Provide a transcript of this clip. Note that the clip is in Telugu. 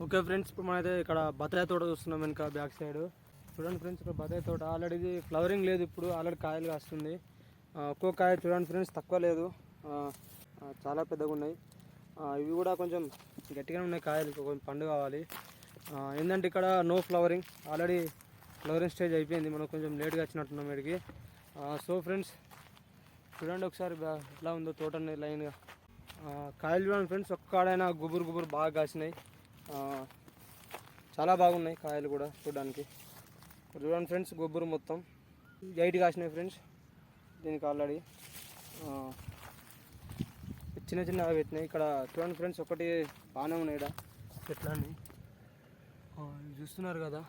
ఓకే ఫ్రెండ్స్, ఇప్పుడు మనమైతే ఇక్కడ బత్తాయి తోట చూస్తున్నాం వెనక బ్యాక్ సైడ్. చూడండి ఫ్రెండ్స్, ఇక్కడ బత్తాయి తోట ఆల్రెడీ ఫ్లవరింగ్ లేదు, ఇప్పుడు ఆల్రెడీ కాయలు కాస్తుంది. ఒక్కో కాయ చూడండి ఫ్రెండ్స్, తక్కువ లేదు, చాలా పెద్దగా ఉన్నాయి. ఇవి కూడా కొంచెం గట్టిగానే ఉన్నాయి కాయలు, కొంచెం పండు కావాలి. ఏంటంటే ఇక్కడ no flowering, already flowering stage అయిపోయింది, మనం కొంచెం లేట్గా వచ్చినట్టున్నాం ఇక్కడికి. సో ఫ్రెండ్స్ చూడండి ఒకసారి ఎలా ఉందో తోట లైన్గా. కాయలు చూడండి ఫ్రెండ్స్, ఒక్కడైనా గుబురు గుబురు బాగా కాసినాయి. చాలా బాగున్నాయి కాయలు కూడా చూడడానికి. చూడండి ఫ్రెండ్స్, గుబురు మొత్తం 8 కాసినాయి ఫ్రెండ్స్ దీనికి ఆల్రెడీ. చిన్న చిన్నగా పెట్టినాయి. ఇక్కడ చూడండి ఫ్రెండ్స్, ఒకటి బాగానే ఉన్నాయి ఇక్కడ చెట్లన్నీ చూస్తున్నారు కదా.